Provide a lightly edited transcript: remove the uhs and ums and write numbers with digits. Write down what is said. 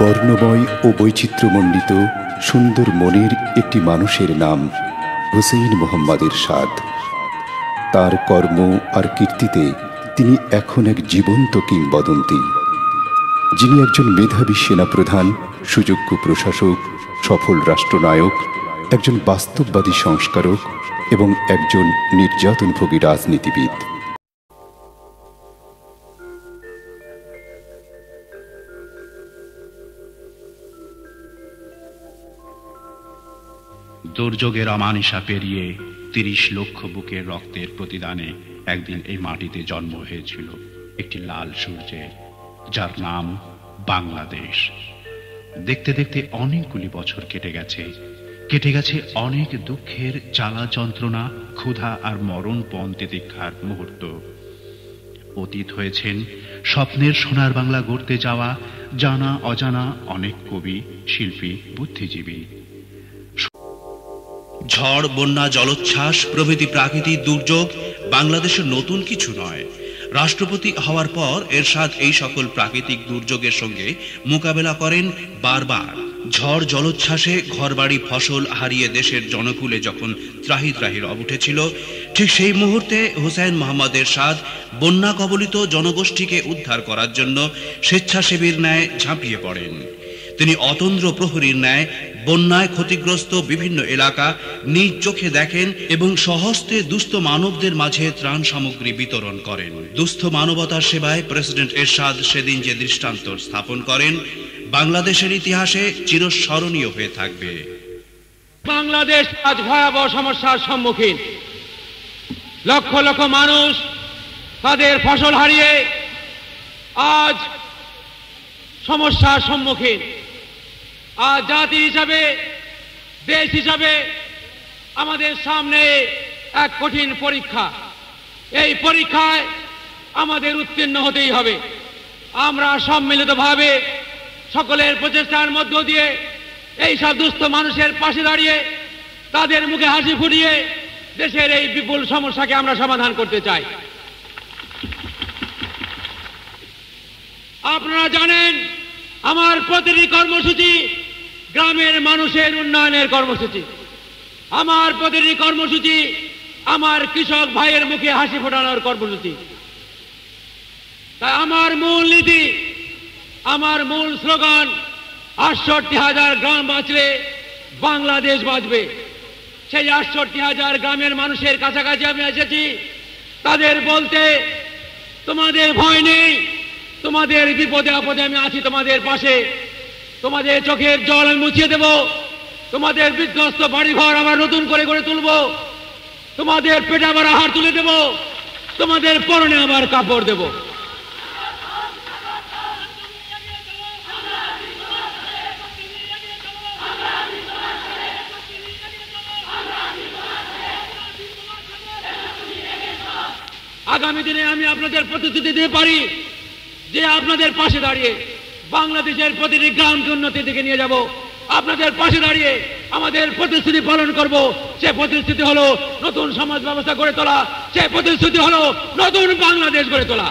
বর্ণময় ও বৈচিত্র্যমণ্ডিত সুন্দর মনের একটি মানুষের নাম হুসেইন মোহাম্মদ এরশাদ। তার কর্ম আর কীর্তিতে তিনি এখন এক জীবন্ত কিংবদন্তি। যিনি একজন মেধাবী সেনাপ্রধান, সুযোগ্য প্রশাসক, সফল রাষ্ট্রনায়ক, একজন বাস্তববাদী সংস্কারক এবং একজন নির্যাতনভোগী রাজনীতিবিদ। দুর্যোগের অমানিসা পেরিয়ে ৩০ লক্ষ বুকের রক্তের প্রতিদানে একদিন এই মাটিতে জন্ম হয়েছিল একটি লাল সূর্যের, যার নাম বাংলাদেশ। দেখতে দেখতে অনেকগুলি বছর কেটে গেছে অনেক দুঃখের জ্বালা যন্ত্রণা, ক্ষুধা আর মরণপণ তিতিক্ষার মুহূর্ত। অতীত হয়েছেন স্বপ্নের সোনার বাংলা গড়তে যাওয়া জানা অজানা অনেক কবি, শিল্পী, বুদ্ধিজীবী। ঝড়, বন্যা, জলোচ্ছ্বাস প্রভৃতি প্রাকৃতিক দুর্যোগ বাংলাদেশের নতুন কিছু নয়। রাষ্ট্রপতি হওয়ার পর এরশাদ এই সকল প্রাকৃতিক দুর্যোগের সঙ্গে মোকাবেলা করেন বারবার। ঝড় জলোচ্ছ্বাসে ঘরবাড়ি ফসল হারিয়ে দেশের জনকুলে যখন ত্রাহি ত্রাহি রব উঠেছিল, ঠিক সেই মুহূর্তে হুসেইন মোহাম্মদ এরশাদ বন্যা কবলিত জনগোষ্ঠীকে উদ্ধার করার জন্য স্বেচ্ছাসেবীর ন্যায় ঝাঁপিয়ে পড়েন। তিনি অতন্দ্র প্রহরীর ন্যায় বন্যায় ক্ষতিগ্রস্ত বিভিন্ন এলাকা নিজ চোখে দেখেন এবং স্বহস্তে দুস্থ মানবদের মাঝে ত্রাণ সামগ্রী বিতরণ করেন। দুস্থ মানবতার সেবায় প্রেসিডেন্ট এরশাদ সেদিন যে দৃষ্টান্ত স্থাপন করেন, বাংলাদেশের ইতিহাসে চিরস্মরণীয় হয়ে থাকবে। বাংলাদেশ আজ ভয়াবহ সমস্যার সম্মুখীন। লক্ষ লক্ষ মানুষ তাদের ফসল হারিয়ে আজ সমস্যার সম্মুখীন। আজ জাতি হিসাবে, দেশ হিসাবে আমাদের সামনে এক কঠিন পরীক্ষা। এই পরীক্ষায় আমাদের উত্তীর্ণ হতেই হবে। আমরা সম্মিলিতভাবে সকলের প্রচেষ্টার মধ্য দিয়ে এই সব দুস্থ মানুষের পাশে দাঁড়িয়ে তাদের মুখে হাসি ফুটিয়ে দেশের এই বিপুল সমস্যাকে আমরা সমাধান করতে চাই। আপনারা জানেন, আমার প্রতিটি কর্মসূচি গ্রামের মানুষের উন্নয়নের কর্মসূচি। আমার প্রতিটি কর্মসূচি আমার কৃষক ভাইয়ের মুখে হাসি ফোটানোর কর্মসূচি। তাই আমার মূল নীতি, আমার মূল স্লোগান ৬৮,০০০ গ্রাম বাঁচলে বাংলাদেশ বাঁচবে। সেই ৬৮,০০০ গ্রামের মানুষের কাছাকাছি আমি এসেছি তাদের বলতে, তোমাদের ভয় নেই, তোমাদের বিপদে আপদে আমি আছি তোমাদের পাশে। তোমাদের চোখের জল আমি মুছিয়ে দেব, তোমাদের বিধ্বস্ত বাড়িঘর আবার নতুন করে গড়ে তুলব, তোমাদের পেটে আবার আহার তুলে দেব, তোমাদের পরনে আবার কাপড় দেব। আগামী দিনে আমি আপনাদের প্রতিশ্রুতি দিতে পারি যে আপনাদের পাশে দাঁড়িয়ে বাংলাদেশের প্রতিটি গ্রামকে উন্নতির দিকে নিয়ে যাব। আপনাদের পাশে দাঁড়িয়ে আমাদের প্রতিশ্রুতি পালন করব। সে প্রতিশ্রুতি হলো নতুন সমাজ ব্যবস্থা গড়ে তোলা, সে প্রতিশ্রুতি হলো নতুন বাংলাদেশ গড়ে তোলা।